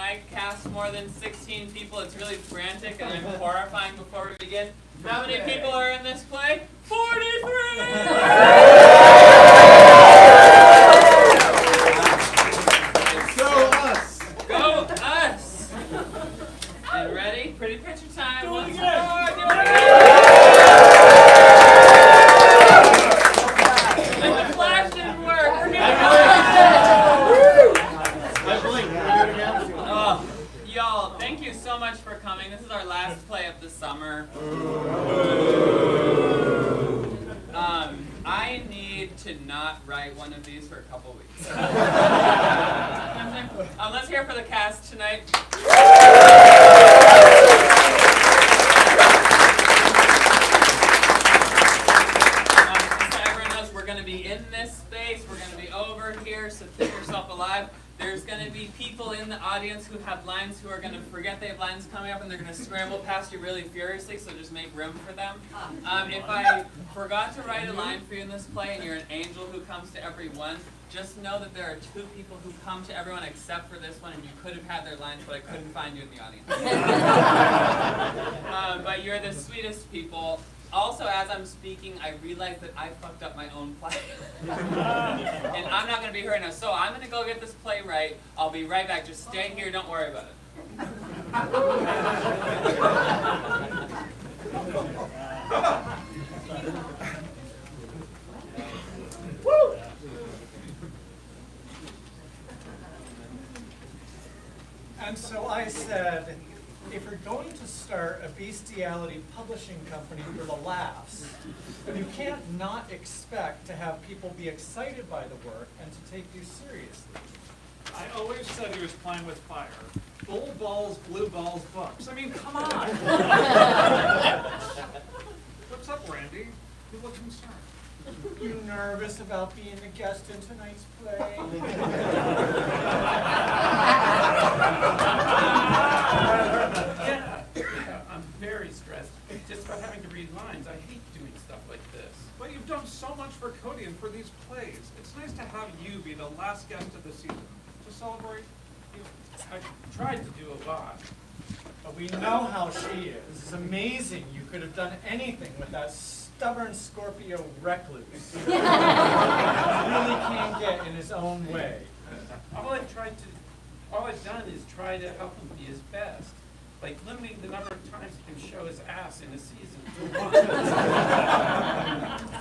I cast more than 16 people, it's really frantic and I'm horrifying before we begin. How many people are in this play? 43! Go us! Go us! And ready? Pretty picture time. Do it Once again. more, do it again! And the flash didn't work. We're y'all, thank you so much for coming. This is our last play of the summer. I need to not write one of these for a couple weeks. Let's hear for the cast tonight. So everyone knows we're going to be in this space. We're going to be over here, so think yourself alive. There's going to be people in the audience who have lines who are going to forget they have lines coming up and they're going to scramble past you really furiously, so just make room for them. If I forgot to write a line for you in this play and you're an angel who comes to every one, just know that there are 2 people who come to everyone except for this one, and you could have had their lines, but I couldn't find you in the audience. But you're the sweetest people. Also, as I'm speaking, I realize that I fucked up my own play. And I'm not going to be here right now, so I'm going to go get this play right. I'll be right back. Just stay here. Don't worry about it. And so I said, if you're going to start a bestiality publishing company for the laughs, you can't not expect to have people be excited by the work and to take you seriously. I always said he was playing with fire. Bull balls, blue balls, bucks. I mean, come on. What's up, Randy? You look concerned. You nervous about being a guest in tonight's play? Yeah, I'm very stressed just about having to read lines. I hate doing stuff like this. But you've done so much for Cody and for these plays. It's nice to have you be the last guest of the season. To celebrate you. I tried to do a lot. But we know how she is. It's amazing you could have done anything with that stubborn Scorpio recluse. Really can't get in his own way. All I've done is try to help him be his best. Like limiting the number of times he can show his ass in a season to 1.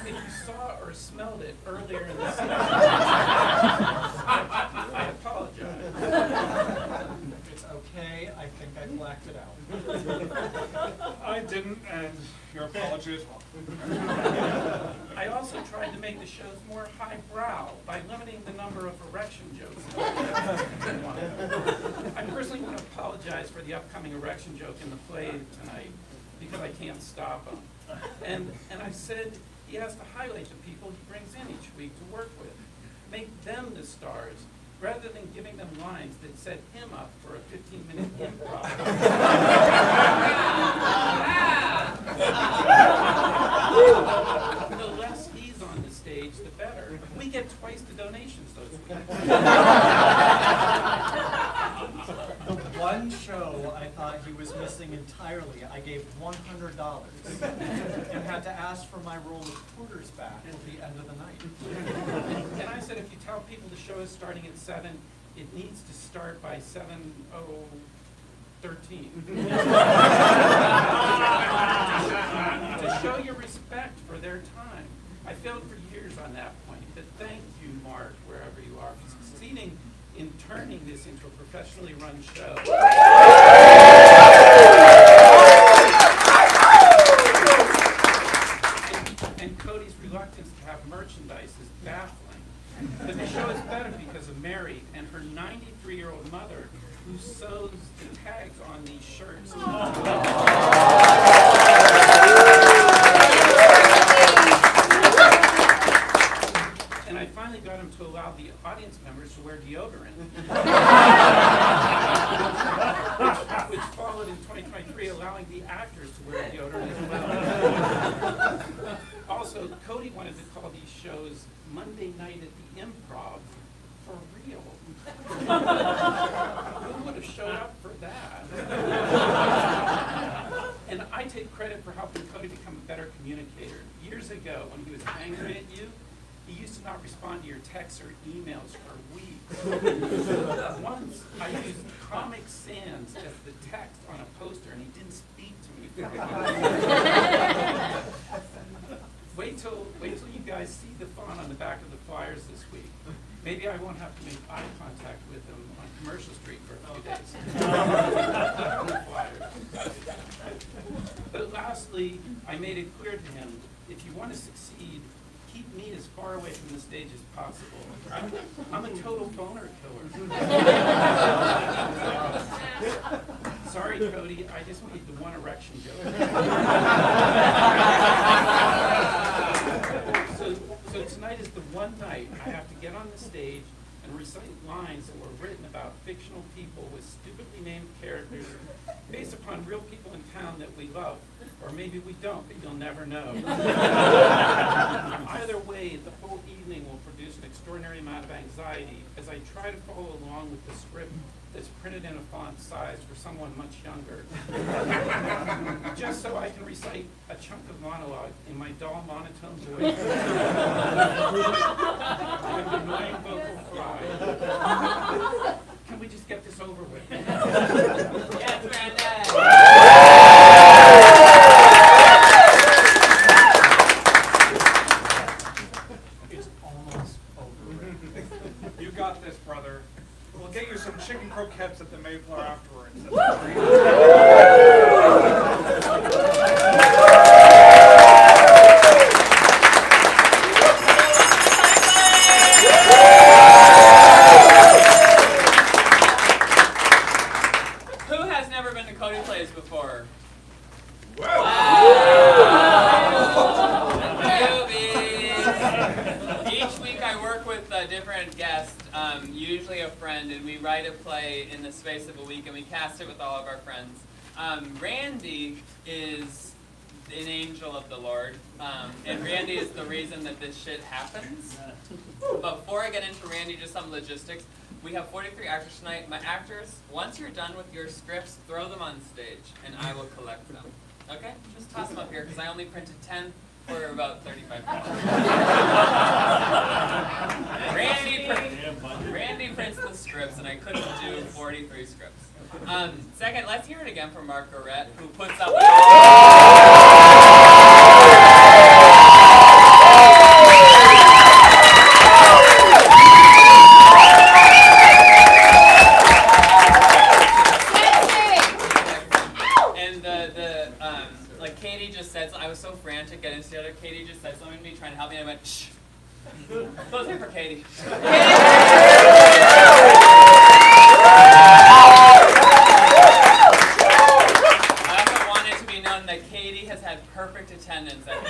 If you saw or smelled it earlier in the season, I apologize. It's okay, I think I blacked it out. I didn't, and your apology as well. I also tried to make the shows more highbrow by limiting the number of erection jokes. I personally want to apologize for the upcoming erection joke in the play tonight because I can't stop him. And I said he has to highlight the people he brings in each week to work with. Make them the stars, rather than giving them lines that set him up for a 15-minute improv. The less he's on the stage, the better. We get twice the donations those weeks. The one show I thought he was missing entirely, I gave $100 and had to ask for my roll of quarters back at the end of the night. And I said, if you tell people the show is starting at 7, it needs to start by 7:13. To show your respect for their time. I failed for years on that point, but thank you, Mark, wherever you are, for succeeding in turning this into a professionally run show. And Cody's reluctance to have merchandise is baffling. But the show is better because of Mary and her 93-year-old mother who sews the tags on these shirts. And I finally got him to allow the audience members to wear deodorant. which followed in 2023, allowing the actors to wear deodorant as well. Also, Cody wanted to call these shows Monday Night at the Improv for real. Who would have have showed up for that. And I take credit for helping Cody become a better communicator. Years ago, when he was angry at you, he used to not respond to your texts or emails for weeks. Once, I used Comic Sans as the text on a poster, and he didn't speak to me for a month. Wait till you guys see the font on the back of the flyers this week. Maybe I won't have to make eye contact with him on Commercial Street for a few days. But lastly, I made it clear to him, if you want to succeed, keep me as far away from the stage as possible. I'm a total boner killer. Sorry, Cody, I just made the one erection joke. So tonight is the one night I have to get on the stage and recite lines that were written about fictional people with stupidly named characters based upon real people in town that we love. Or maybe we don't, but you'll never know. Either way, the whole evening will produce an extraordinary amount of anxiety as I try to follow along with the script that's printed in a font size for someone much younger. Just so I can recite a chunk of monologue in my dull monotone voice. With an annoying vocal fry. Can we just get this over with? Yes, Brandon. It's almost over. You got this, brother. We'll get you some chicken croquettes at the Mayflower afterwards. Who has never been to CODY Plays before? Each week I work with a different guest, usually a friend, and we write a play in the space of a week and we cast it with all of our friends. Randy is an angel of the Lord, and Randy is the reason that this shit happens. But before I get into Randy, just some logistics. We have 43 actors tonight. My actors, once you're done with your scripts, throw them on stage and I will collect them. Okay? Just toss them up here because I only printed 10 for about $35. Randy prints the scripts and I couldn't do 43 scripts. Second, let's hear it again from Margaret, who puts up like Katie just said, I was so frantic getting into the other. Katie just said something to me, trying to help me, and I went, shh. Close here for Katie. I also want it to be known that Katie has had perfect attendance at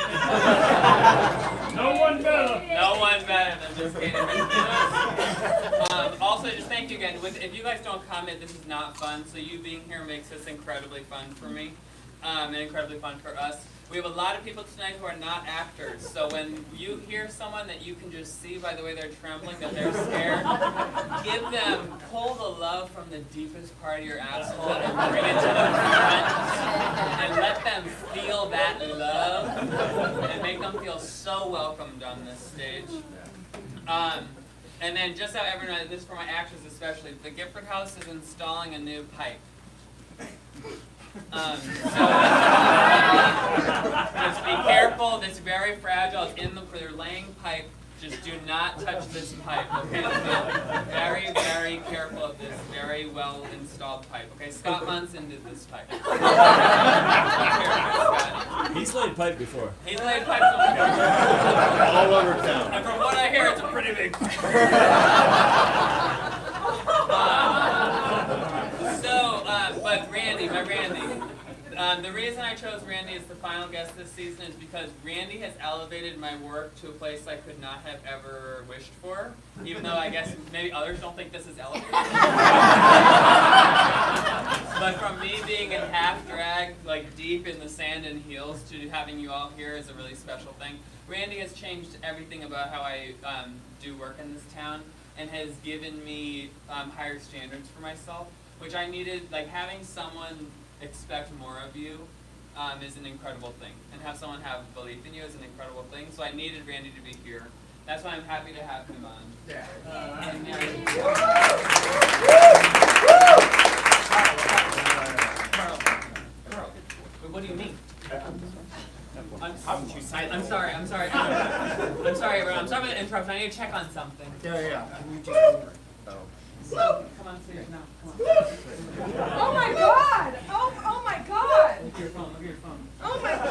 No one better. No one better than just Katie. Also, just thank you again. If you guys don't comment, this is not fun, so you being here makes this incredibly fun for me. And incredibly fun for us. We have a lot of people tonight who are not actors, so when you hear someone that you can just see by the way they're trembling that they're scared, pull the love from the deepest part of your asshole and bring it to the front, and let them feel that love, and make them feel so welcomed on this stage. And then just so everyone knows, this is for my actors especially, the Gifford House is installing a new pipe. Just be careful, it's very fragile, it's in they're laying pipe, just do not touch this pipe, okay? Be very, very careful of this very well installed pipe, okay? Scott Munson did this pipe. He's laid pipe before. He's laid pipe somewhere. All over town. And from what I hear, it's a pretty big pipe. But Randy, the reason I chose Randy as the final guest this season is because Randy has elevated my work to a place I could not have ever wished for, even though I guess maybe others don't think this is elevated. But from me being in half drag, like deep in the sand and heels, to having you all here is a really special thing. Randy has changed everything about how I do work in this town and has given me higher standards for myself. which I needed, like having someone expect more of you is an incredible thing. And have someone have belief in you is an incredible thing. So I needed Randy to be here. That's why I'm happy to have him on. Yeah. Carl, what do you mean? I'm sorry, I'm sorry. I'm sorry, everyone. I'm sorry for the interruption. I need to check on something. Yeah. Come on, sit now. Come on. Oh my God! Oh my God! Look at your phone. Look at your phone. Oh my God!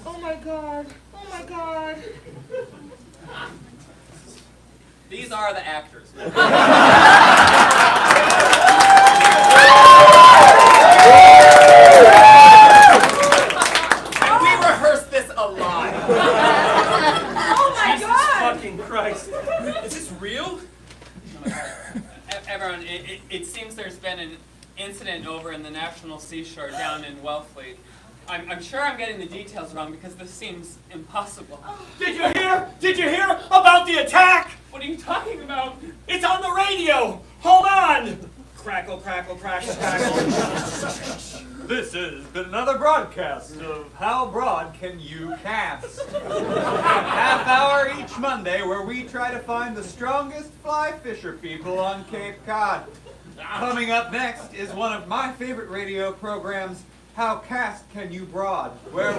Oh my God! Oh my God! These are the actors. And we rehearsed this a lot. Oh my God! Fucking Christ. Is this real? Everyone, it seems there's been an incident over in the National Seashore down in Wellfleet. I'm sure I'm getting the details wrong because this seems impossible. Did you hear? Did you hear about the attack? What are you talking about? It's on the radio. Hold on. Crackle, crackle, crackle, crackle. This has been another broadcast of How Broad Can You Cast? Half hour each Monday where we try to find the strongest fly fisher people on Cape Cod. Coming up next is one of my favorite radio programs, How Cast Can You Broad, where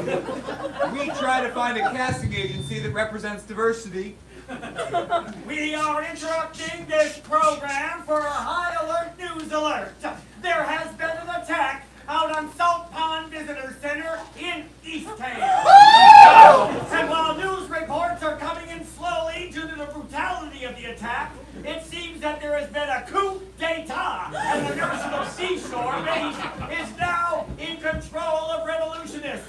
we try to find a casting agency that represents diversity. We are interrupting this program for a high alert news alert. There has been an attack out on Salt Pond Visitor Center in Eastham. And while news reports are coming in slowly due to the brutality of the attack, it seems that there has been a coup d'etat, and the National Seashore Base is now in control of revolutionists.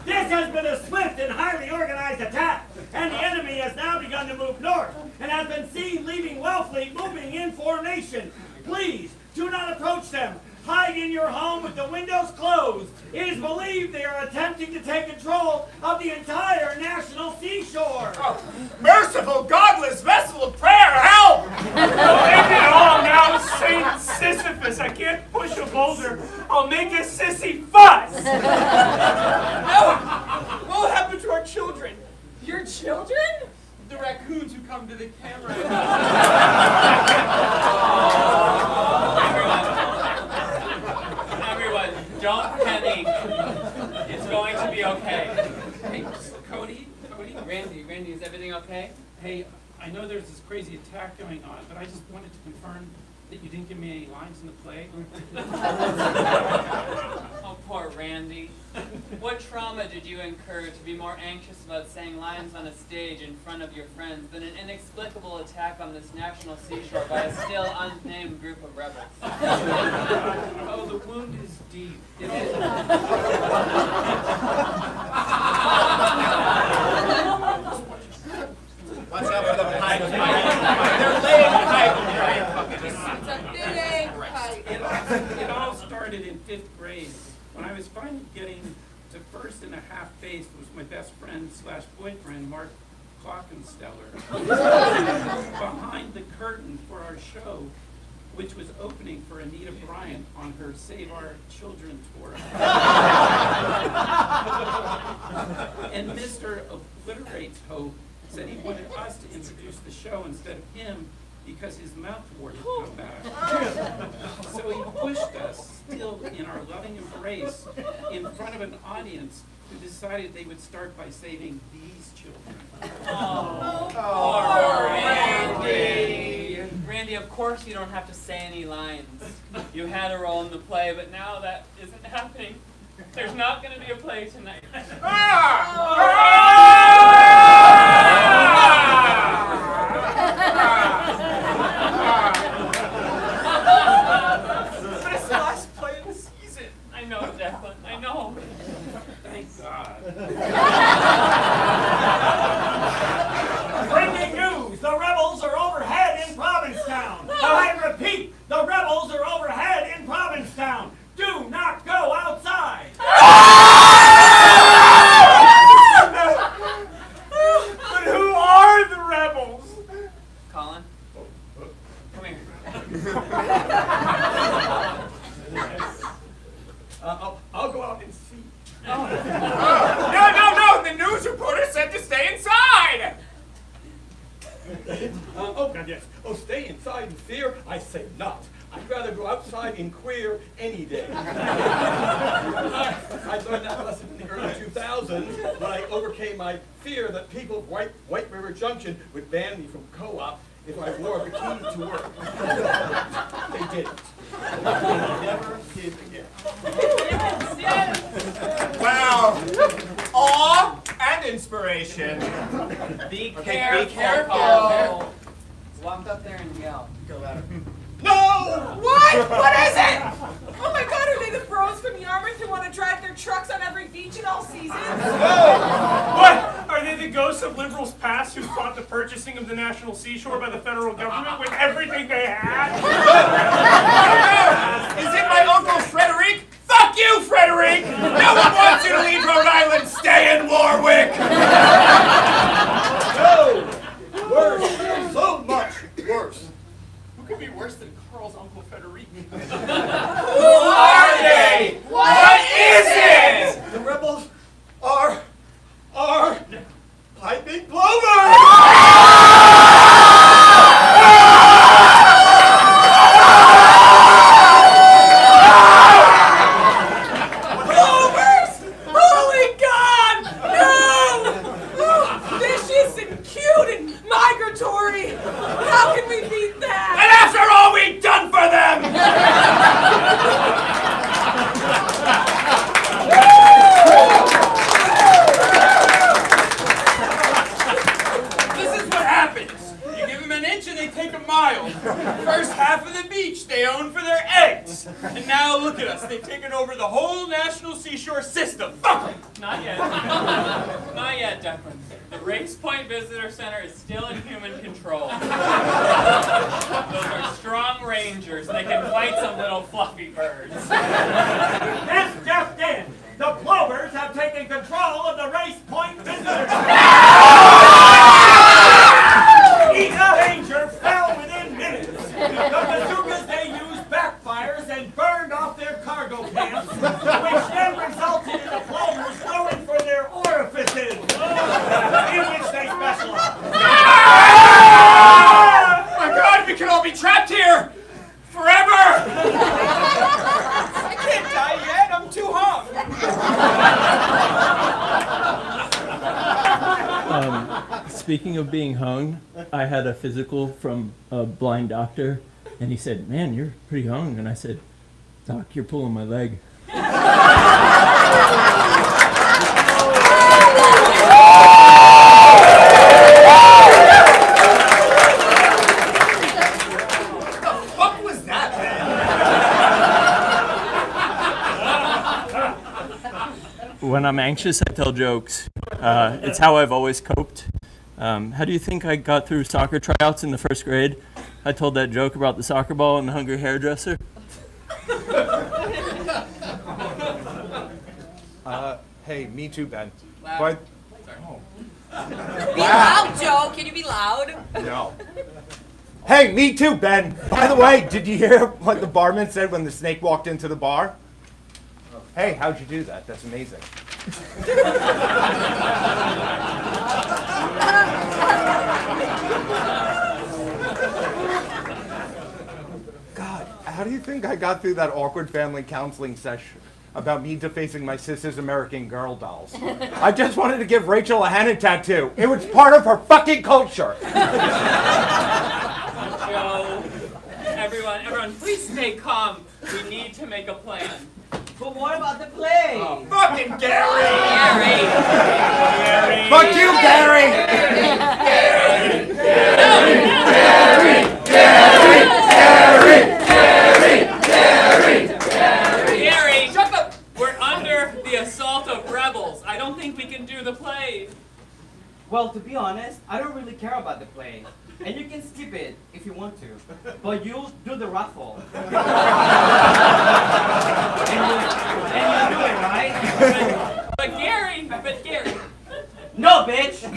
This has been a swift and highly organized attack, and the enemy has now begun to move north and has been seen leaving Wellfleet, moving in formation. Please, do not approach them. Hide in your home with the windows closed. It is believed they are attempting to take control of the entire National Seashore. Oh, merciful, godless vessel of prayer, help! Leave me alone now, Saint Sisyphus. I can't push a boulder. I'll make a sissy fuss. No! What will happen to our children? Your children? The raccoons who come to the camera. Everyone, don't panic. It's going to be okay. Hey, Cody, Randy, is everything okay? hey, I know there's this crazy attack going on, but I just wanted to confirm that you didn't give me any lines in the play. Oh, poor Randy. What trauma did you incur to be more anxious about saying lines on a stage in front of your friends than an inexplicable attack on this national seashore by a still unnamed group of rebels? Oh, the wound is deep. It is. Watch out for the pipe. They're laying pipe. It's a big pipe. It all started in 5th grade when I was finally getting to first and a half base with my best friend / boyfriend, Mark Clockensteller, behind the curtain for our show, which was opening for Anita Bryant on her Save Our Children tour. And Mr. Obliterates Hope said he wanted us to introduce the show instead of him because his mouth ward had come back. So he pushed us, still in our loving embrace, in front of an audience who decided they would start by saving these children. Poor Randy. Randy, of course you don't have to say any lines. You had a role in the play, but now that isn't happening. There's not going to be a play tonight. That's the last play of the season. I know, Declan, I know. Thank God. Breaking news! The rebels are overhead in Provincetown. I repeat, the rebels are overhead in Provincetown. Do not go outside. Colin. Come here. I'll go out and see. No! The news reporter said to stay inside! Oh, God, yes. Oh, stay inside in fear? I say not. I'd rather go outside in queer any day. I learned that lesson in the early 2000s when I overcame my fear that people of White River Junction would ban me from co-op if I wore a bikini to work. They didn't. Never did again. Wow! Awe and inspiration. Be Okay, careful. be careful. Carl. Walk up there and yell. No! What? What is it? Oh my God, are they the bros from Yarmouth who want to drive their trucks on every beach in all seasons? What? Are they the ghosts of liberals past who fought the purchasing of the national seashore by the federal government with everything they had? Is it my Uncle Frederick? Fuck you, Frederick! No one wants you to leave Rhode Island! Stay in Warwick! No! Worse. So much worse. Who could be worse than Carl's Uncle Federico? Who are they? What is it? The rebels are piping plovers! Plovers! Holy God! No! Vicious and cute and migratory! How can we beat that? And after all we've done for them! This is what happens. You give them an inch and they take a mile. First half of the beach they own for their eggs. And now look at us. They've taken over the whole national seashore system. Fuck them. Not yet. Not yet, Declan. The Race Point Visitor Center is still in human control. Those are strong rangers. They can fight some little fluffy birds. This just in! The Plovers have taken control of the Race Point Visitors! Each danger fell within minutes. The bazookas they used backfires and burned off their cargo pants, which then resulted in the Plovers going for their orifices, in which they specialize. Oh my God, we can all be trapped here forever. I can't die yet. I'm too hung. Speaking of being hung, I had a physical from a blind doctor, and he said, "Man, you're pretty hung." And I said, "Doc, you're pulling my leg." What was that, man? When I'm anxious, I tell jokes. It's how I've always coped. How do you think I got through soccer tryouts in the first grade? I told that joke about the soccer ball and the hungry hairdresser. Hey, me too, Ben. Loud. Be loud, Joe. Can you be loud? No. Hey, me too, Ben. By the way, did you hear what the barman said when the snake walked into the bar? Hey, how'd you do that? That's amazing. God, how do you think I got through that awkward family counseling session about me defacing my sister's American Girl dolls? I just wanted to give Rachel a henna tattoo. It was part of her fucking culture. Joe, everyone, please stay calm. We need to make a plan. But what about the play? Oh, fucking Gary! Gary! Fuck you, Gary! Gary! Shut up! We're under the assault of rebels. I don't think we can do the play. Well, to be honest, I don't really care about the play. And you can skip it if you want to. But you'll do the raffle. and you'll do it, right? But Gary! No, bitch!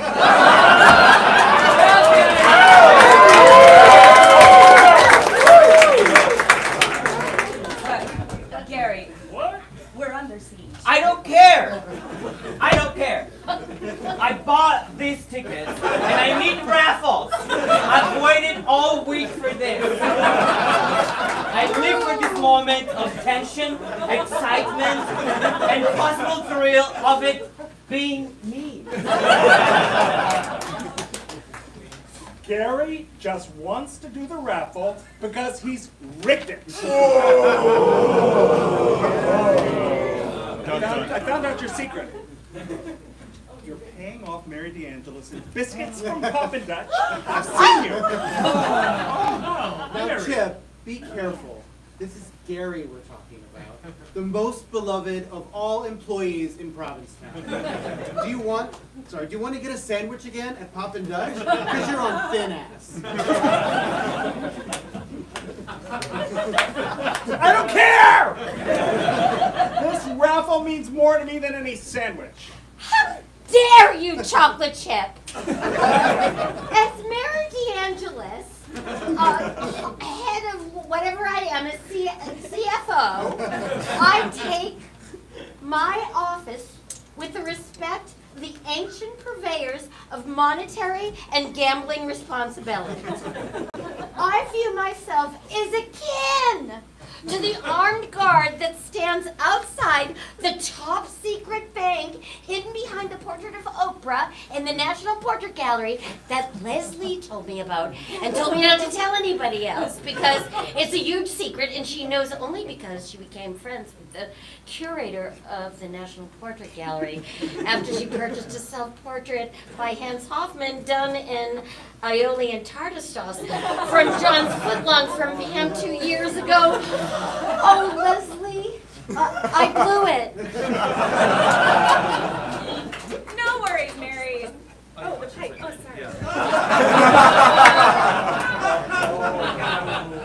of tension, excitement, and possible thrill of it being me. Gary just wants to do the raffle because he's rigged it. I found out your secret. You're paying off Mary DeAngelis in biscuits from Poppin' Dutch. I've seen you. Now, Chip, be careful. This is Gary we're talking about, the most beloved of all employees in Provincetown. Do you want to get a sandwich again at Poppin' Dutch? Because you're on thin ass. I don't care! This raffle means more to me than any sandwich. How dare you, Chocolate Chip? As Mary DeAngelis, head of whatever I am, as CFO, I take my office with the respect of the ancient purveyors of monetary and gambling responsibility. I view myself as akin to the armed guard that stands outside the top secret bank hidden behind the portrait of Oprah in the National Portrait Gallery that Leslie told me about and told me not to tell anybody else because it's a huge secret and she knows only because she became friends with the curator of the National Portrait Gallery after she purchased a self-portrait by Hans Hofmann done in aioli and tartar sauce from John's footlong from Pam 2 years ago. Oh, Leslie, I blew it. No worries, Mary. Oh, hi. Oh, sorry.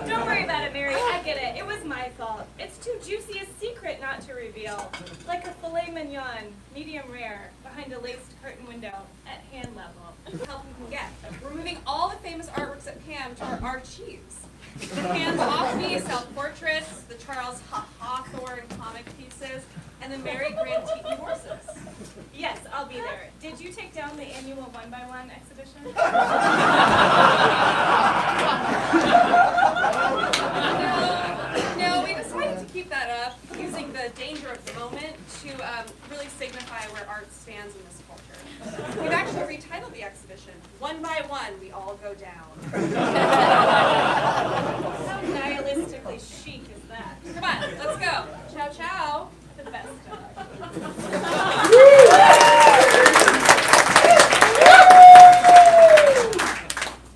Don't worry about it, Mary. I get it. It was my fault. It's too juicy a secret not to reveal. Like a filet mignon, medium rare, behind a laced curtain window at hand level. Help you can get. We're moving all the famous artworks at Pam to our archives. Hands off me, self-portraits, the Charles Hawthorne comic pieces, and the Mary Grant Tiki horses. Yes, I'll be there. Did you take down the annual 1x1 exhibition? No, we decided to keep that up, using the danger of the moment to really signify where art stands in this culture. We've actually retitled the exhibition, 1 by 1, we all go down. How nihilistically chic is that? Come on, let's go. Ciao, ciao. For the best stuff.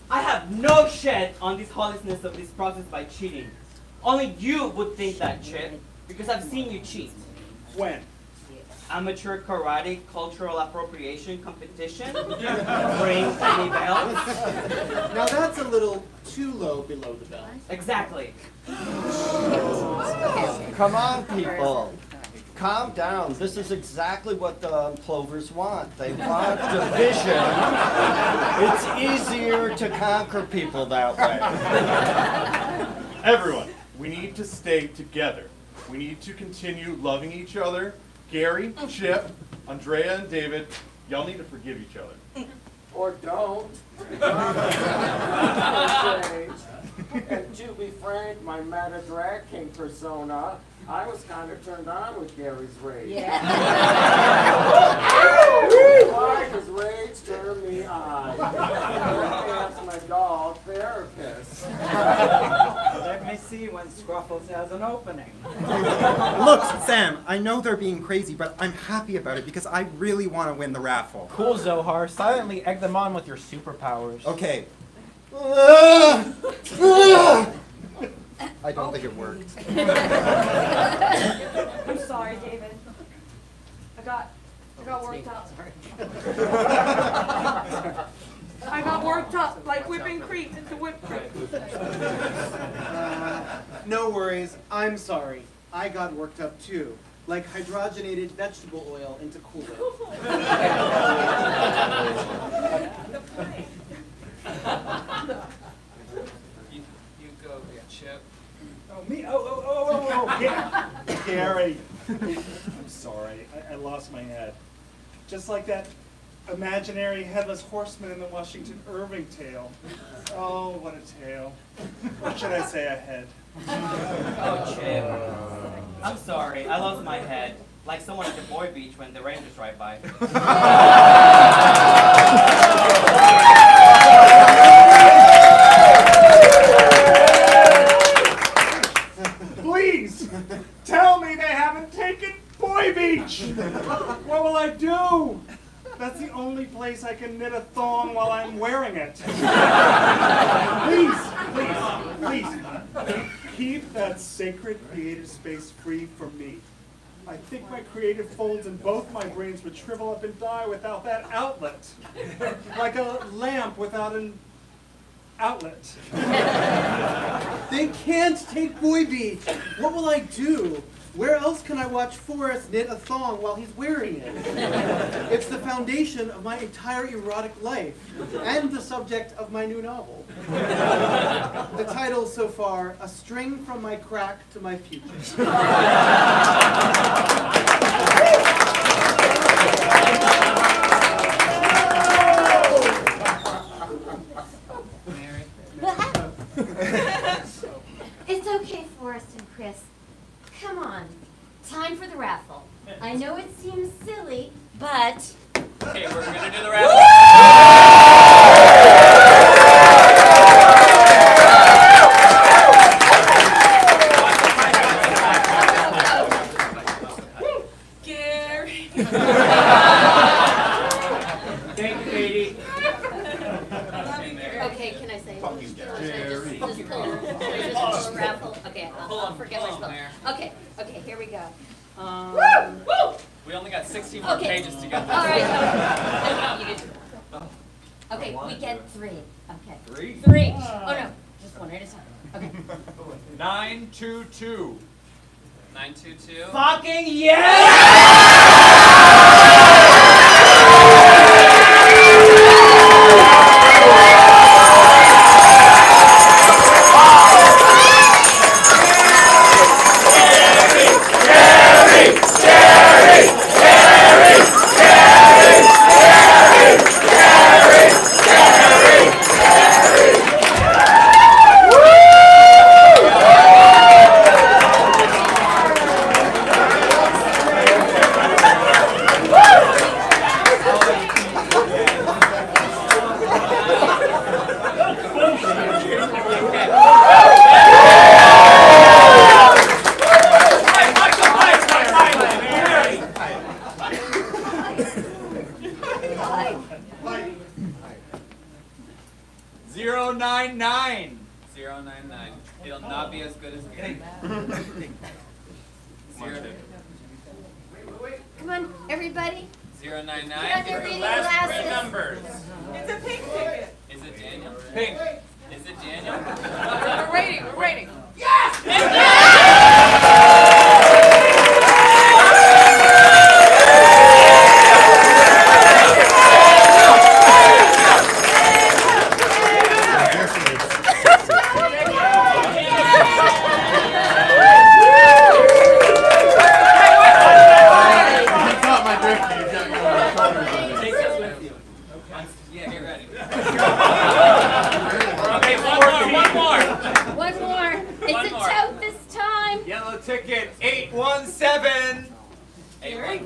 I have no shed on this hollowness of this process by cheating. Only you would think that, Chip, because I've seen you cheat. When? Amateur karate cultural appropriation competition. Ring any bells? Now that's a little too low below the belt. Exactly. Come on, people. Calm down. This is exactly what the Plovers want. They want division. It's easier to conquer people that way. Everyone, we need to stay together. We need to continue loving each other. Gary, Chip, Andrea, and David, y'all need to forgive each other. Or don't. And to be frank, my meta drag king persona, I was kind of turned on with Gary's rage. Yeah. Why does rage turn me on? That's my dog therapist. Let me see when Scruffles has an opening. Look, Sam, I know they're being crazy, but I'm happy about it because I really want to win the raffle. Cool, Zohar. Silently egg them on with your superpowers. Okay. I don't think it worked. I'm sorry, David. I got worked up. I got worked up like whipping cream into whipped cream. No worries, I'm sorry. I got worked up too, like hydrogenated vegetable oil into Kool-Aid. You go, Chip. Oh, me? Oh, Gary. I'm sorry. I lost my head. Just like that imaginary headless horseman in the Washington Irving tale. Oh, what a tale. Or should I say a head? Oh, Chip. I'm sorry, I lost my head. Like someone at the boy beach when the Rangers ride by. Please, tell me they haven't taken Boy Beach. What will I do? That's the only place I can knit a thong while I'm wearing it. Please, keep that sacred creative space free from me. I think my creative folds in both my brains would shrivel up and die without that outlet. Like a lamp without an outlet. They can't take Boy Beach. What will I do? Where else can I watch Forrest knit a thong while he's wearing it? It's the foundation of my entire erotic life and the subject of my new novel. The title so far, A String from My Crack to My Future. It's okay, Forrest and Chris. Come on. Time for the raffle. I know it seems silly, but... Okay, we're gonna do the raffle. Gary. Thank you, Katie. Okay, can I say it? Fuck you, Gary. Just pull the raffle. Okay, I'll forget my spell. Okay, here we go. We only got 16 more pages to get this. All right. You did. Okay, we get 3. Okay. 3? Oh no, just one at a time. Okay. 922. 922. Fucking yes! It'll not be as good as Gary. Come on, everybody. 099. Get on your reading Last glasses. three numbers. It's a pink ticket. Is it Daniel? Pink. Is it Daniel? We're waiting. We're waiting. Ticket 817. Gary?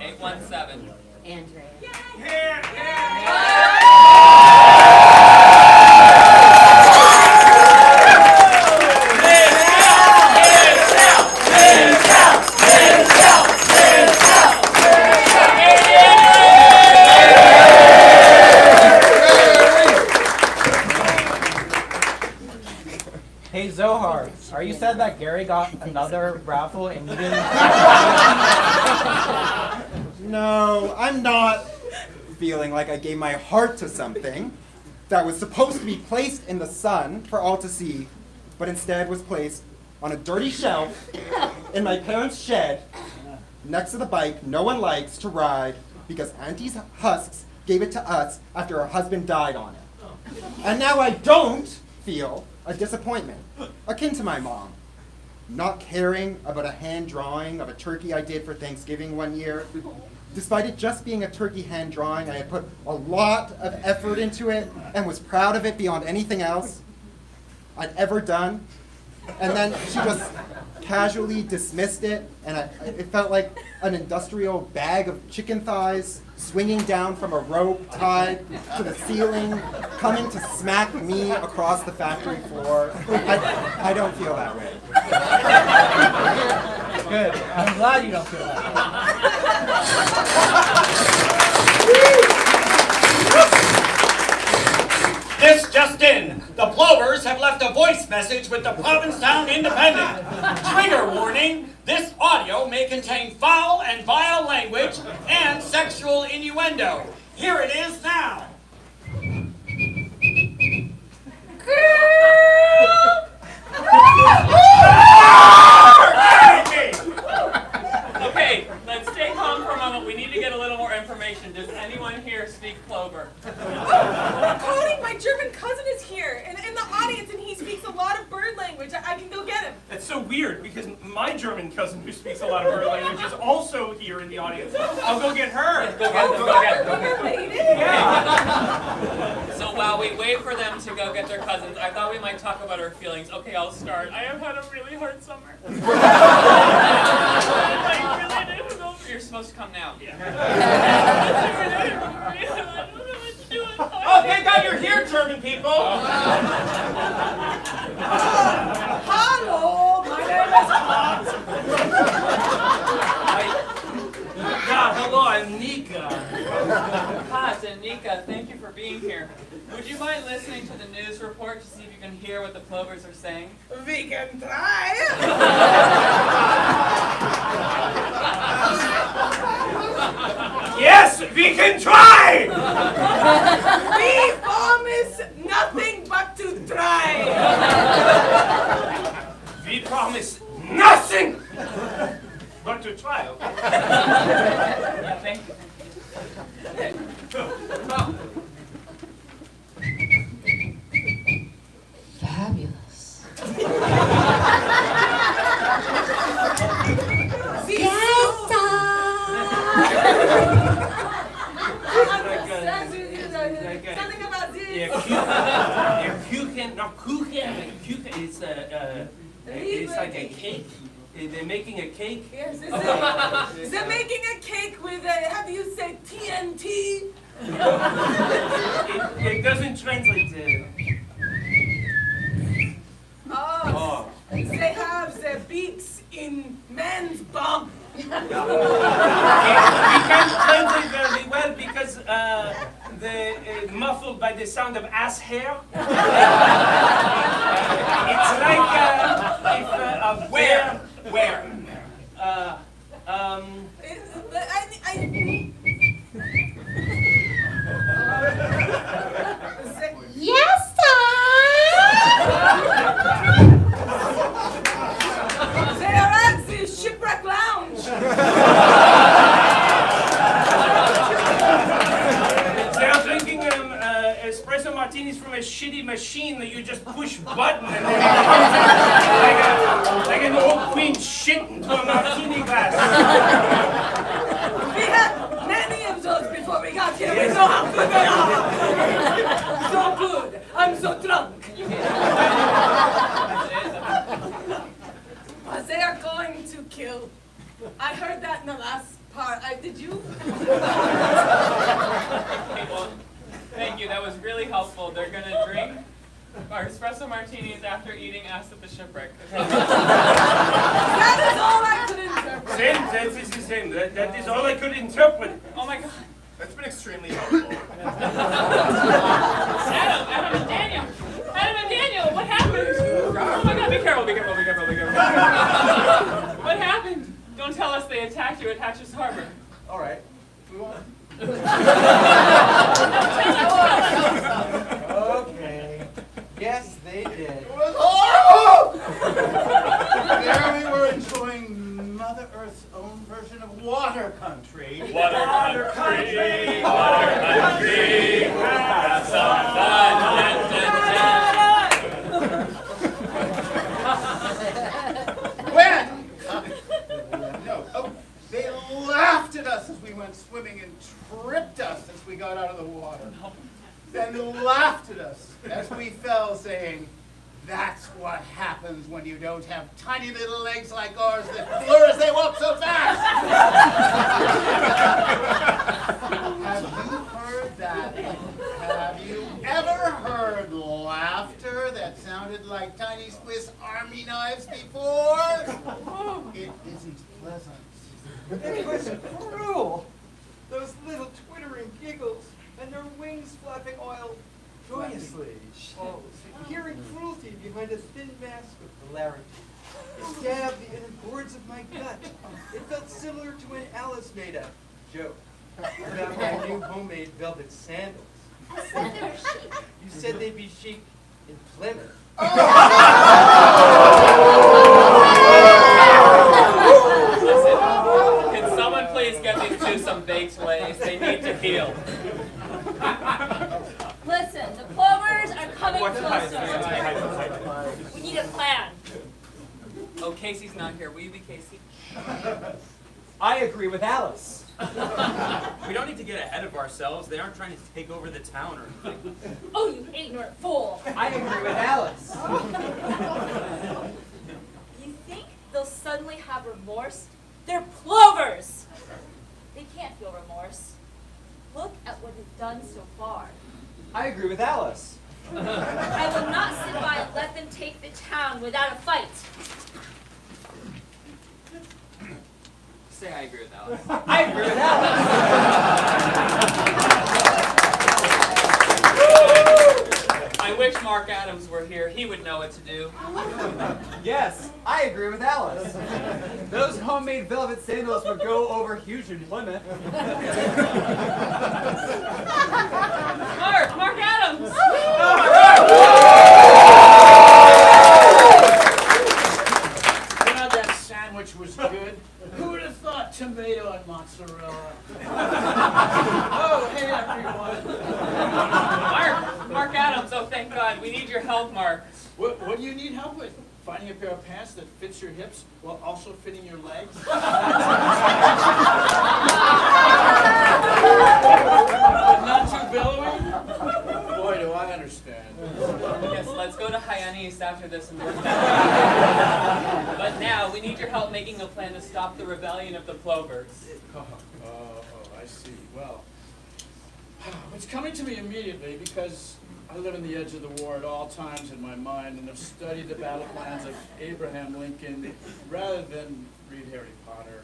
817. Andrea. Hey Zohar, are you sad that Gary got another raffle and you didn't? No, I'm not feeling like I gave my heart to something that was supposed to be placed in the sun for all to see, but instead was placed on a dirty shelf in my parents' shed next to the bike no one likes to ride because Auntie's husks gave it to us after her husband died on it. And now I don't feel a disappointment akin to my mom. not caring about a hand drawing of a turkey I did for Thanksgiving one year. Despite it just being a turkey hand drawing, I had put a lot of effort into it and was proud of it beyond anything else I'd ever done. And then she just casually dismissed it, and it felt like an industrial bag of chicken thighs swinging down from a rope tied to the ceiling, coming to smack me across the factory floor. I don't feel that way. Good. I'm glad you don't feel that This just in. The Plovers have left a voice message with the Provincetown Independent. Trigger warning, this audio may contain foul and vile language and sexual innuendo. Here it is now. Okay, let's stay calm for a moment. We need to get a little more information. Does anyone here speak Plover? Cody, my German cousin is here in the audience, and he speaks a lot of bird language. I can go get him. That's so weird because my German cousin who speaks a lot of bird language is also here in the audience. I'll go get her. Go get her. Yeah. So while we wait for them to go get their cousins, I thought we might talk about our feelings. Okay, I'll start. I have had a really hard summer. You're supposed to come now. Oh, thank God you're here, German people. Hello, my name is Hans. Yeah, hello, I'm Nika. Hans and Nika, thank you for being here. Would you mind listening to the news report to see if you can hear what the Plovers are saying? We can try. Yes, we can try! We promise nothing but to try. We promise nothing but to try, okay? Yeah, thank you. Okay. Fabulous. Something about this. Kuchen it's like a cake. They're making a cake. Yes, they're making a cake with how do you say TNT? It doesn't translate. Oh, they have their beaks in men's bum. We can't translate very well because they're muffled by the sound of ass hair. It's like if a bear. Where? Yes, They are at the Shipwreck Lounge. They're drinking espresso martinis from a shitty machine that you just push button and then like an old queen shit into a martini glass. We had many of those before we got here. We know how good they are. So good. I'm so drunk. They are going to kill. I heard that in the last part. Did you? Okay, well, thank you. That was really helpful. They're going to drink our espresso martinis after eating ass at the shipwreck. That is all I could interpret. That is the same. That is all I could interpret. Oh my God. That's been extremely helpful. Adam and Daniel. Adam and Daniel, what happened? Oh my God, be careful. What happened? Don't tell us they attacked you at Hatches Harbor. All right. We won't. Okay. Yes, they did. It was horrible! There we were enjoying Mother Earth's own version of water country. Water country, water country. Have some fun. then laughed at us as we fell, saying, "That's what happens when you don't have tiny little legs like ours that blur as they walk so fast." Have you heard that? Have you ever heard laughter that sounded like tiny Swiss Army knives before? It isn't pleasant. It was cruel. Those little twittering giggles and their wings flapping oil joyously. Oh, hearing cruelty behind a thin mask of hilarity. It stabbed the inner boards of my gut. It felt similar to when Alice made a joke about my new homemade velvet sandals. I said they were chic. You said they'd be chic in Plymouth. Can someone please get these two some baked lays? They need to heal. Listen, the Plovers are coming closer. We need a plan. Oh, Casey's not here. Will you be Casey? I agree with Alice. We don't need to get ahead of ourselves. They aren't trying to take over the town or anything. Oh, you ignorant fool. I agree with Alice. You think they'll suddenly have remorse? They're Plovers. They can't feel remorse. Look at what they've done so far. I agree with Alice. I will not sit by and let them take the town without a fight. Say I agree with Alice. I agree with Alice. I wish Mark Adams were here. He would know what to do. Yes, I agree with Alice. Those homemade velvet sandals would go over huge in Plymouth. Mark Adams! God, that sandwich was good. Who would have thought tomato and mozzarella? Oh, hey everyone. Mark Adams, oh thank God. We need your help, Mark. What do you need help with? Finding a pair of pants that fits your hips while also fitting your legs? But not too billowy? Boy, do I understand. Yes, let's go to Hyannis East after this and work that. But now, we need your help making a plan to stop the rebellion of the Plovers. Oh, I see. Well, it's coming to me immediately because I live on the edge of the war at all times in my mind and have studied the battle plans of Abraham Lincoln rather than read Harry Potter.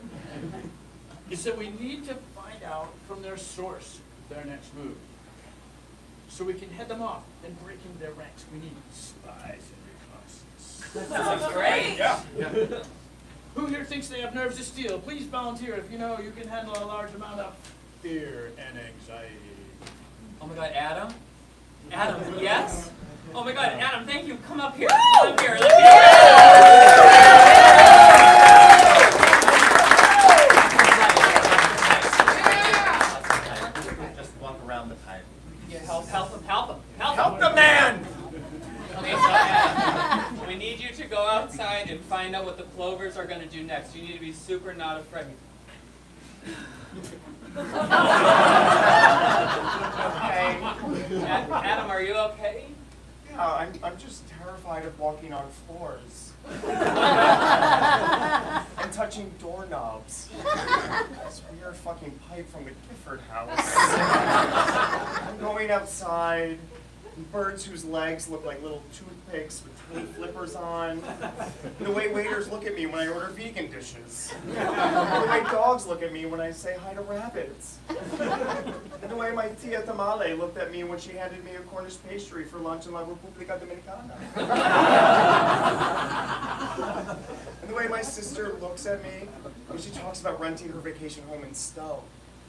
Is that we need to find out from their source their next move, so we can head them off and break into their ranks. We need spies and reconnaissance. That sounds great. Yeah. Who here thinks they have nerves of steel? Please volunteer if you know you can handle a large amount of fear and anxiety. Oh my God, Adam? Adam, yes? Oh my God, Adam, thank you. Come up here. Come up here. Let me Just walk around the pipe. Yeah, help him. Help the man! Okay, so Adam, we need you to go outside and find out what the Plovers are going to do next. You need to be super not afraid. Okay. Adam, are you okay? Yeah, I'm just terrified of walking on floors. And touching doorknobs. This weird fucking pipe from the Gifford House. I'm going outside. Birds whose legs look like little toothpicks with tiny flippers on. And the way waiters look at me when I order vegan dishes. And the way dogs look at me when I say hi to rabbits. And the way my tia Tamale looked at me when she handed me a Cornish pastry for lunch in La Repubblica Dominicana. And the way my sister looks at me when she talks about renting her vacation home in Stowe.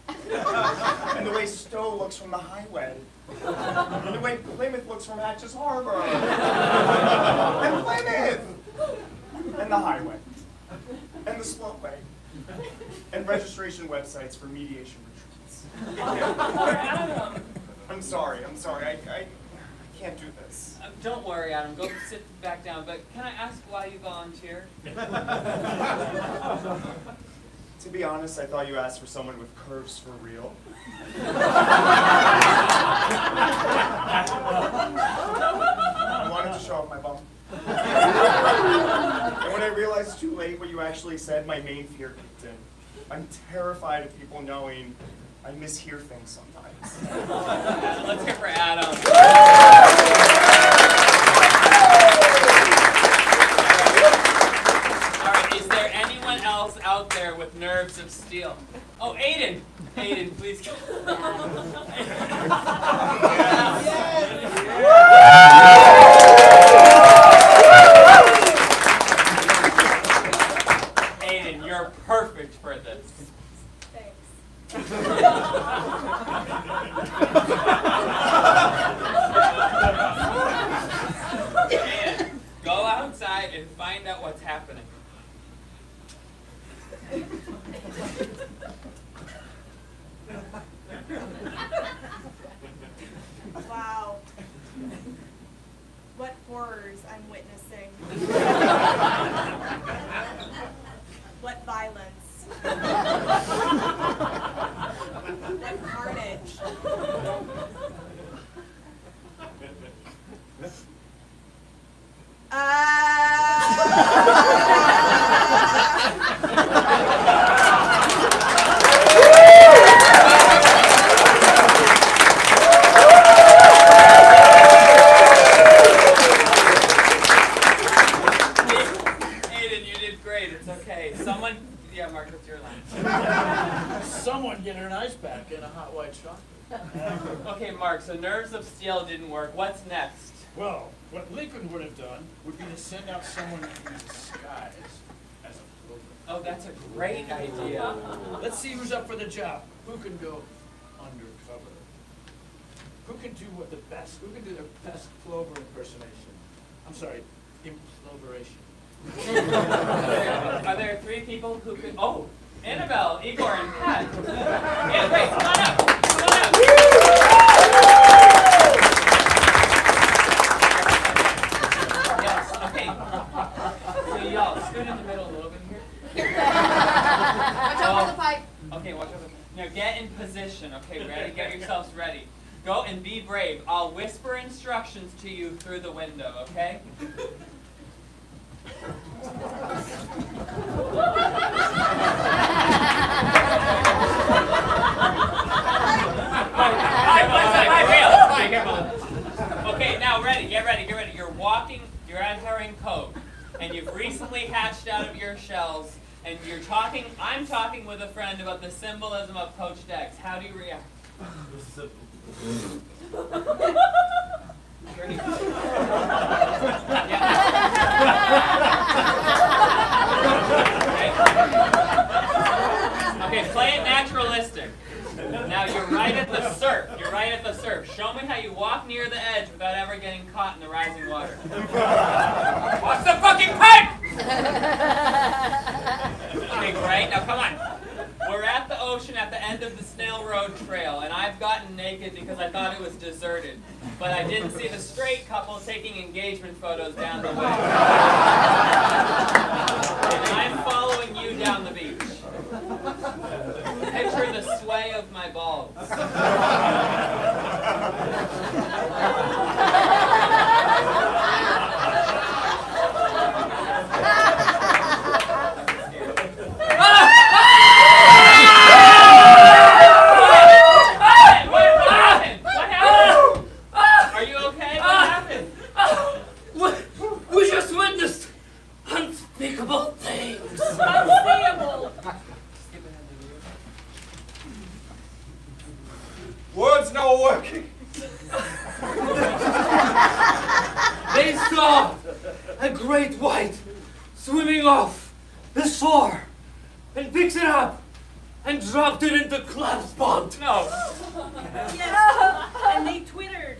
And the way Stowe looks from the highway. And the way Plymouth looks from Hatches Harbor. And Plymouth! And the highway. And the slopeway. And registration websites for mediation retreats. I'm sorry. I can't do this. Don't worry, Adam. Go sit back down. But can I ask why you volunteered? To be honest, I thought you asked for someone with curves for real. I wanted to show off my bum. And when I realized too late what you actually said, my main fear kicked in. I'm terrified of people knowing I mishear things sometimes. Let's hear for Adam. All right, is there anyone else out there with nerves of steel? Oh, Aiden. Aiden, please come. Aiden, you're perfect for this. Aiden, go outside and find out what's happening. Wow. What horrors I'm witnessing. What violence. What carnage. Aiden, you did great. It's okay. Someone, yeah, Mark, what's your line? Someone get her an ice pack and a hot white chocolate. Okay, Mark, so nerves of steel didn't work. What's next? Well, what Lincoln would have done would be to send out someone in disguise as a plover. Oh, that's a great idea. Let's see who's up for the job. Who can go undercover? Who can do what the best? Who can do their best plover impersonation? I'm sorry, imploveration. Are there three people who could? Oh, Annabelle, Igor, and Pat. Yeah, great. Come on up. Come on up. Yes. Okay. So y'all, scoot in the middle a little bit here. Watch out for the pipe. Okay, watch out. Now get in position. Okay, ready? Get yourselves ready. Go and be brave. I'll whisper instructions to you through the window. Okay? Okay, now ready, get ready. You're walking, you're entering Code, and you've recently hatched out of your shells, and I'm talking with a friend about the symbolism of poached eggs. How do you react? Okay, play it naturalistic. Now you're right at the surf. Show me how you walk near the edge without ever getting caught in the rising water. Watch the fucking pipe! Okay, great. Now come on. We're at the ocean at the end of the Snail Road Trail, and I've gotten naked because I thought it was deserted. But I didn't see the straight couple taking engagement photos down the way. And I'm following you down the beach. Picture the sway of my balls. Are you okay? What happened? We just witnessed unspeakable things. Unseeable. Words not working. They saw a great white swimming off the shore and picked it up and dropped it into Clap's pond. No. Yes. And they twittered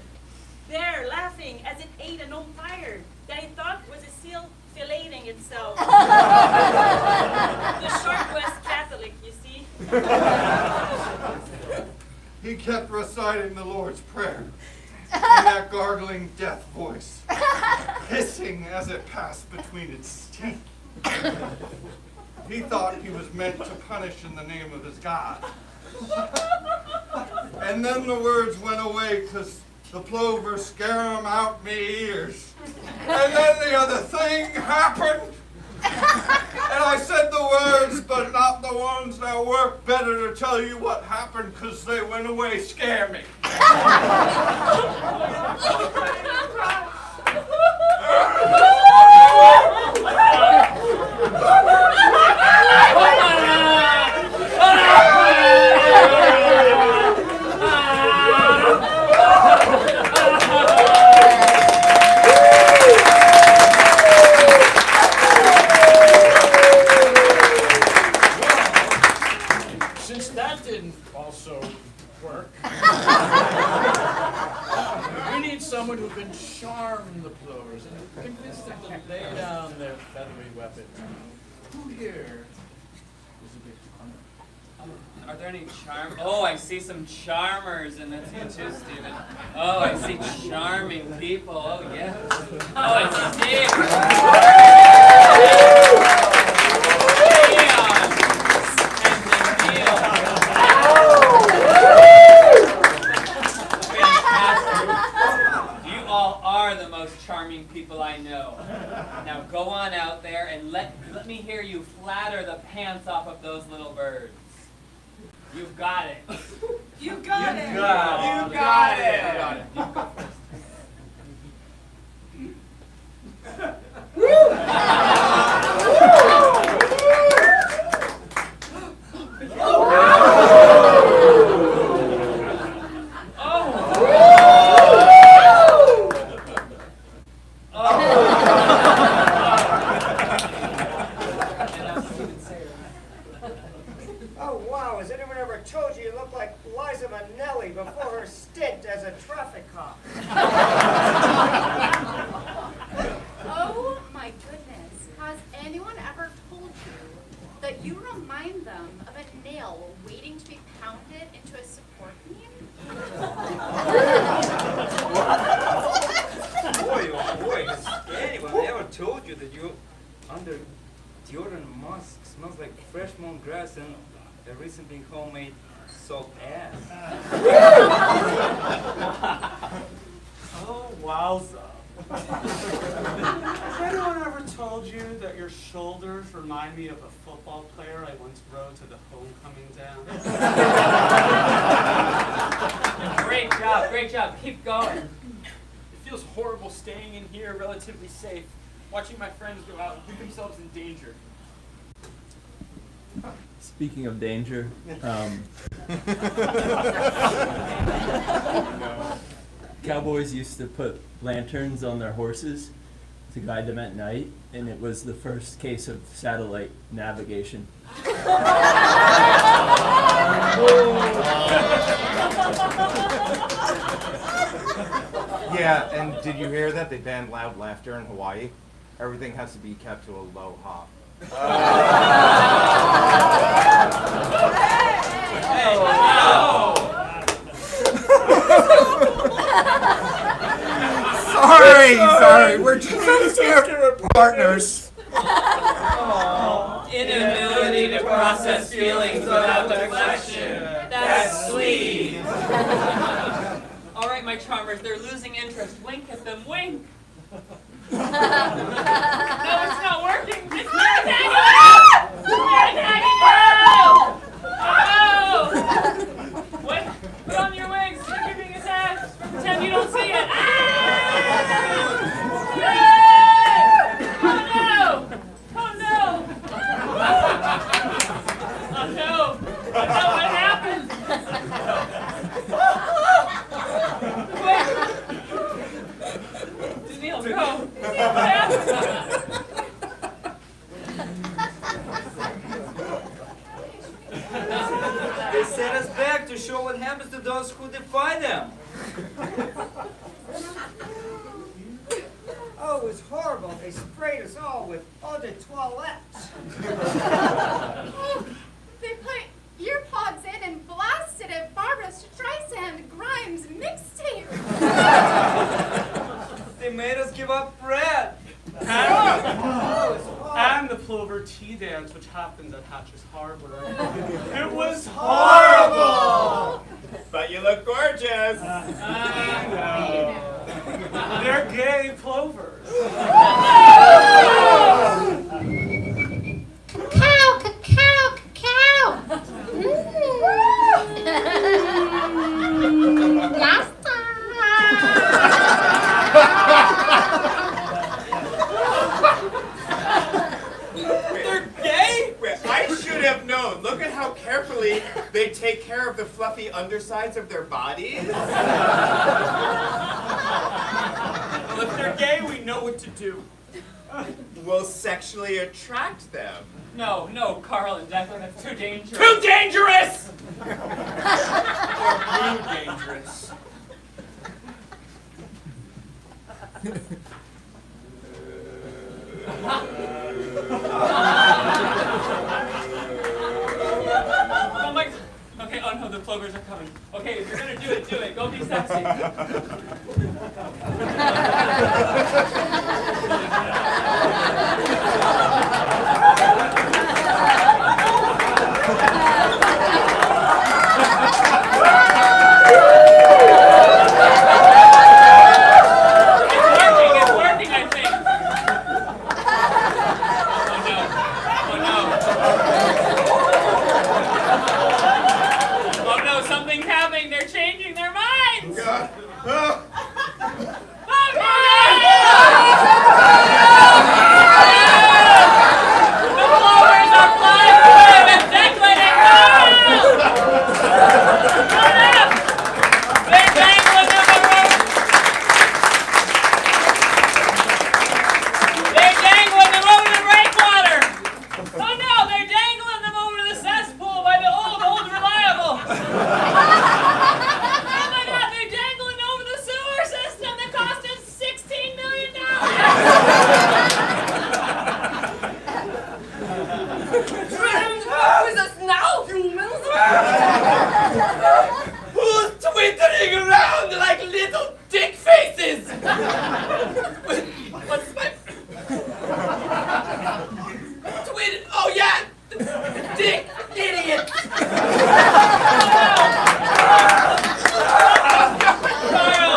there, laughing as it ate an old fire that I thought was a seal filleting itself. The shark was Catholic, you see. He kept reciting the Lord's Prayer in that gargling death voice, hissing as it passed between its teeth. He thought he was meant to punish in the name of his God. And then the words went away because the plovers scare him out me ears. And then the other thing happened. And I said the words, but not the ones that work better to tell you what happened because they went away scare me. Since that didn't also work, we need someone who can charm the plovers and convince them to lay down their feathery weapons. Who here is a big charmer? Are there any charm? Oh, I see some charmers, and that's you too, Stephen. Oh, I see charming people. Oh, yeah. Oh, I see Steve. You all are the most charming people I know. Now go on out there and let me hear you flatter the pants off of those little birds. You've got it. You got it. You got it. Oh, wow, has anyone ever told you you look like Liza Minnelli before her stint as a traffic cop? Oh my goodness. Has anyone ever told you that you remind them of a nail waiting to be pounded into a support beam? Boy, oh boy, has anyone ever told you that you under deodorant mask smells like fresh mown grass and a recently homemade salt ass? Oh, wowza. Has anyone ever told you that your shoulders remind me of a football player I once rode to the homecoming down? Great job. Keep going. It feels horrible staying in here relatively safe, watching my friends go out and put themselves in danger. Speaking of danger, cowboys used to put lanterns on their horses to guide them at night, and it was the first case of satellite navigation. Yeah, and did you hear that they banned loud laughter in Hawaii? Everything has to be kept to a low hop. Sorry, we're just here partners. Inability to process feelings without deflection. That's sweet. All right, my charmers, they're losing interest. Wink at them, wink. No, it's not working. It's not Oh! What? Put on your wigs. You're being attacked. Pretend you don't see it. Oh no! Oh no! Oh no! What happened? Daniil, go! What happened? They sent us back to show what happens to those who defy them. Oh, it was horrible. They sprayed us all with eau de toilette. They put ear pods in and blasted it Barbara Streisand Grimes mixtape. They made us give up bread. Oh, it was And the plover tea dance, which happens at Hatches Harbor. It was Horrible! But you look gorgeous. I know. They're gay plovers. Cacao, cacao, cacao. Last They're gay? I should have known. Look at how carefully they take care of the fluffy undersides of their bodies. Well, if they're gay, we know what to do. We'll sexually attract them. No, no, Carl and Declan, that's too dangerous. Too dangerous! Or too dangerous. Oh my god. Okay, oh no, the plovers are coming. Okay, if you're gonna do it, do it. Go be sexy. It's working, I think. Oh no, something's happening. They're changing their minds. The plovers are flying away with Declan and Carl. They're dangling them over. They're dangling them over the breakwater. Oh no, they're dangling them over the cesspool by the old reliable. Oh my god, they're dangling over the sewer system that cost us $16 million. With us now, humans? Who's twittering around like little dick faces? What's my... Tweet... Oh yeah! Dick idiot! Carl,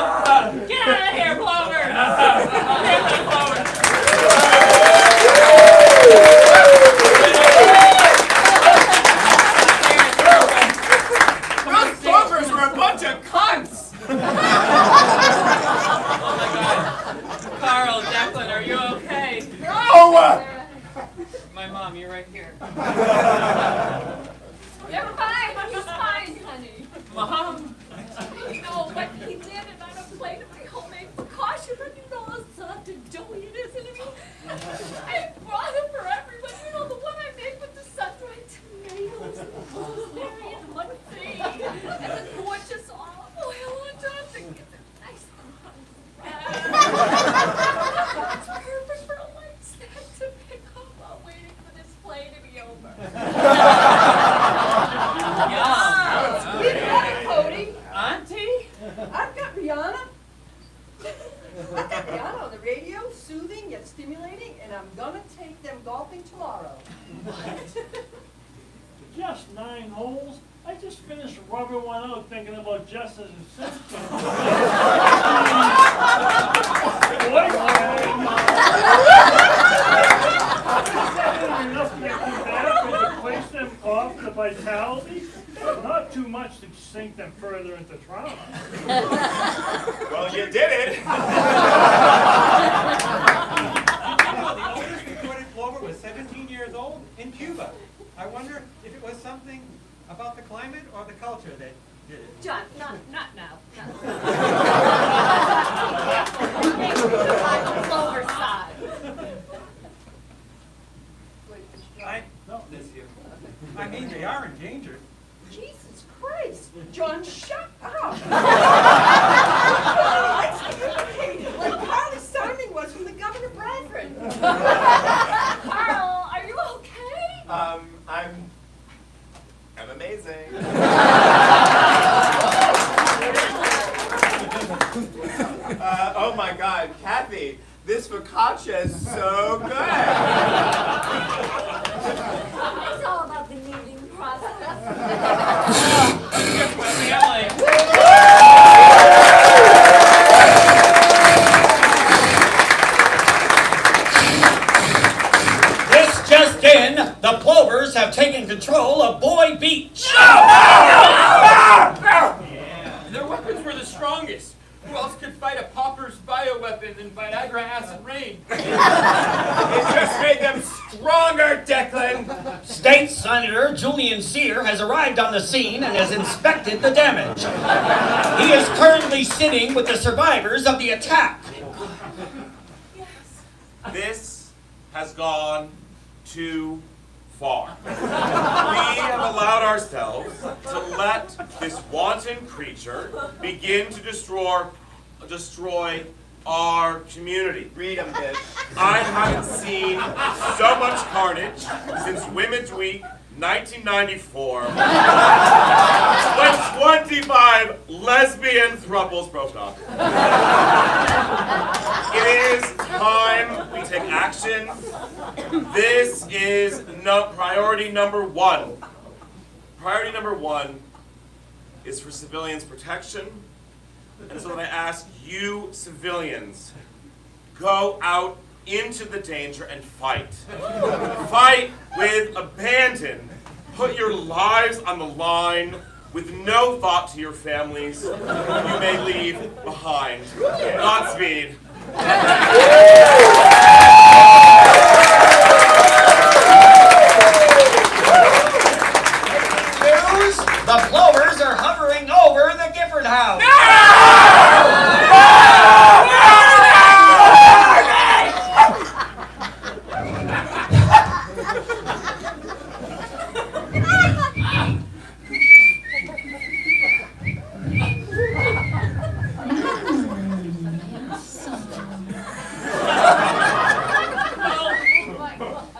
get out of here, Plover! Get that Plover! Those plovers were a bunch of cunts! Oh my god. Carl, Declan, are you okay? No! My mom, you're right here. You're fine. He's fine, honey. Mom? No, but he did it on a plate of my homemade focaccia, and you know how soft and doughy it is. And I brought it for everyone. You know, the one I made with the sun-dried tomatoes and the rosemary and lemon tea and the gorgeous olive oil on top to give it a nice It's perfect for a light snack to pick up while waiting for this play to be over. We've got it, Cody. Auntie? I've got Rihanna. I've got Rihanna on the radio, soothing yet stimulating, and I'm gonna take them golfing tomorrow. Just 9 holes? I just finished rubbing one out thinking about Justice and Simpson. Enough to get them back and to place them off the vitality, but not too much to sink them further into trauma. Well, you did it! The oldest recorded plover was 17 years old in Cuba. I wonder if it was something about the climate or the culture that did it. John, not now. Clover side. I mean, they are endangered. Jesus Christ! John, shut up! Let's communicate like Carly Simon was from the Governor Bradford. Carl, are you okay? I'm amazing. Oh my God, Kathy, This focaccia is so good. It's all about the kneading process. This just in, the Plovers have taken control of Boy Beach. Their weapons were the strongest. Who else could fight a pauper's bioweapon than Viagra acid rain? It just made them stronger, Declan. State Senator Julian Sear has arrived on the scene and has inspected the damage. He is currently sitting with the survivors of the attack. This has gone too far. We have allowed ourselves to let this wanton creature begin to destroy our community. Read 'em, bitch. I haven't seen so much carnage since Women's Week 1994 when 25 lesbian throuples broke up. It is time we take action. This is priority number one. Priority number one is for civilians' protection. And so I ask you civilians, go out into the danger and fight. Fight with abandon. Put your lives on the line with no thought to your families you may leave behind. Godspeed. News, the Plovers are hovering over the Gifford House.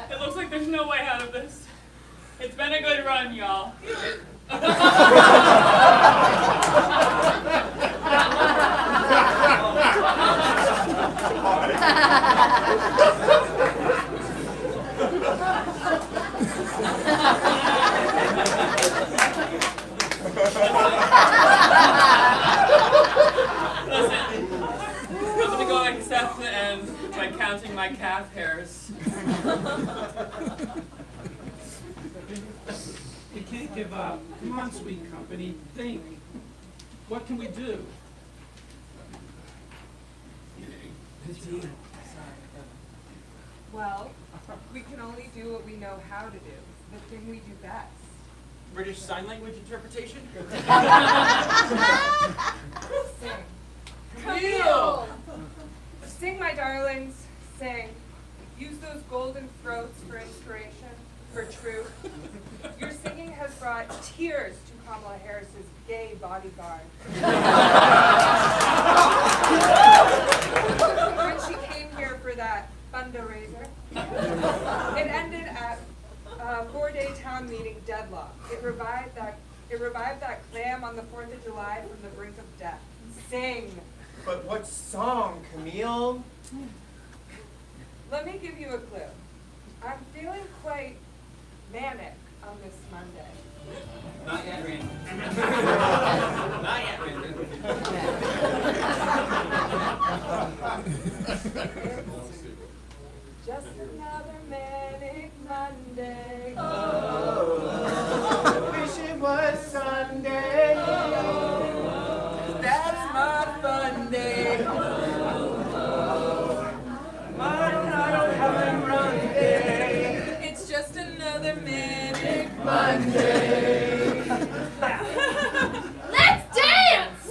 It looks like there's no way out of this. It's been a good run, y'all. Listen, I'm gonna go accept the end by counting my calf hairs. You can't give up. Come on, sweet company. Think. What can we do? Well, we can only do what we know how to do, the thing we do best. British Sign Language interpretation? Sing. Camille! Sing, my darlings, sing. Use those golden throats for inspiration, for truth. Your singing has brought tears to Kamala Harris's gay bodyguard. When she came here for that fundraiser, it ended at a 4-day town meeting deadlock. It revived that clam on the 4th of July from the brink of death. Sing. But what song, Camille? Let me give you a clue. I'm feeling quite manic on this Monday. Not yet, Randy. Not yet, Randy. Just another manic Monday. Wish it was Sunday. That's my fun day. I don't have a run day. It's just another manic Monday. Let's dance!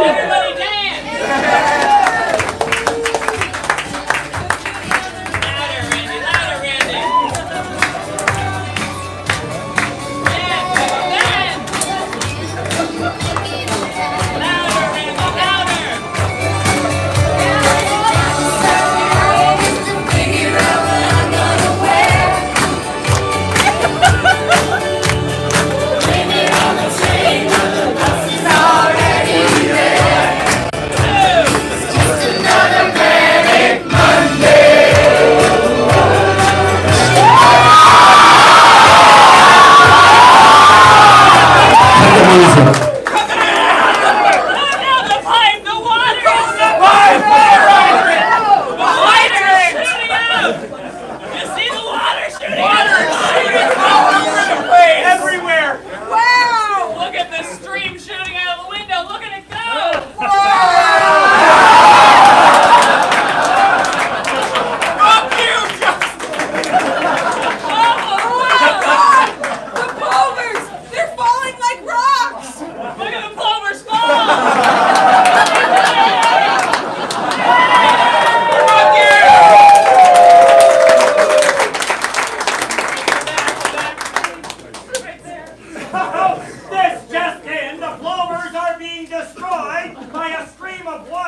Everybody dance!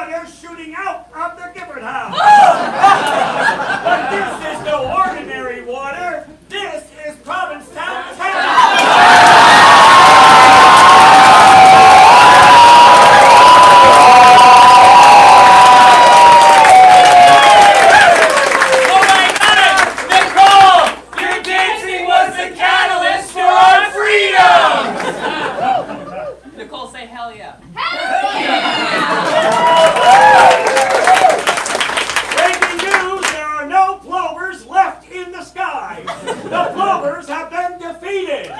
water shooting out of the Gifford House. But this is no ordinary water. This is Provincetown town. Nicole, say hell yeah. Breaking news, there are no plovers left in the sky. The plovers have been defeated.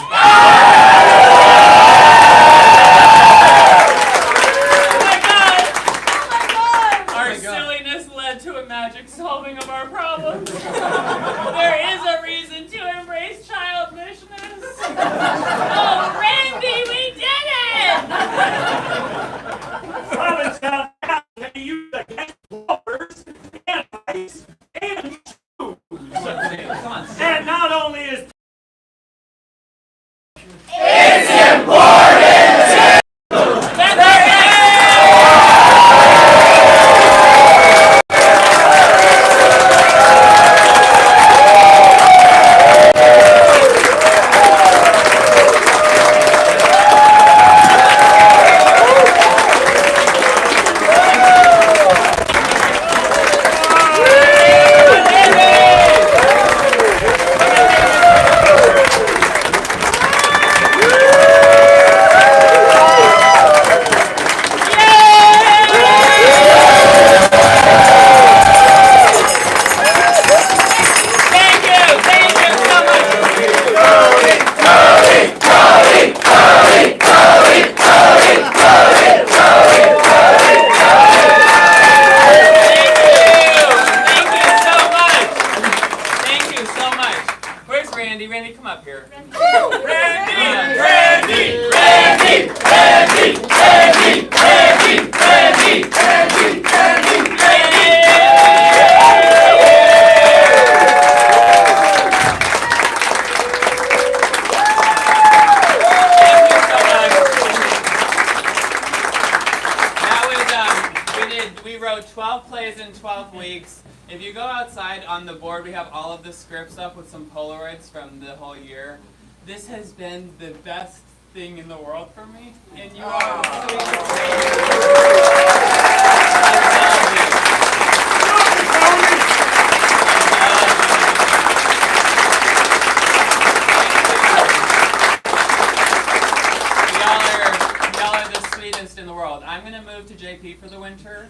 Our silliness led to a magic solving of our problems. There is a reason to embrace childishness. Oh, Randy, we did it! Provincetown has to be used against plovers and ice and shoes. And not only is It's important Randy, come up here. We wrote 12 plays in 12 weeks. If you go outside on the board, we have all of the scripts up with some Polaroids from the whole year. This has been the best thing in the world for me, and you are the sweetest in the world. I'm going to move to JP for the winter.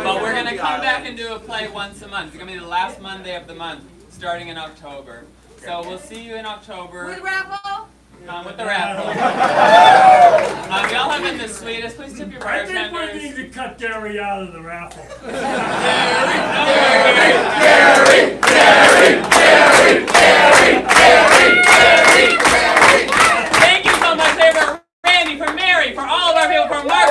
But we're going to come back and do a play once a month. It's going to be the last Monday of the month, starting in October. So we'll see you in October. With raffle? With the raffle. Y'all have been the sweetest. Please tip your bartenders. I think we need to cut Gary out of the raffle. Thank you so much, for Randy, for Mary, for all of our people, for Mark.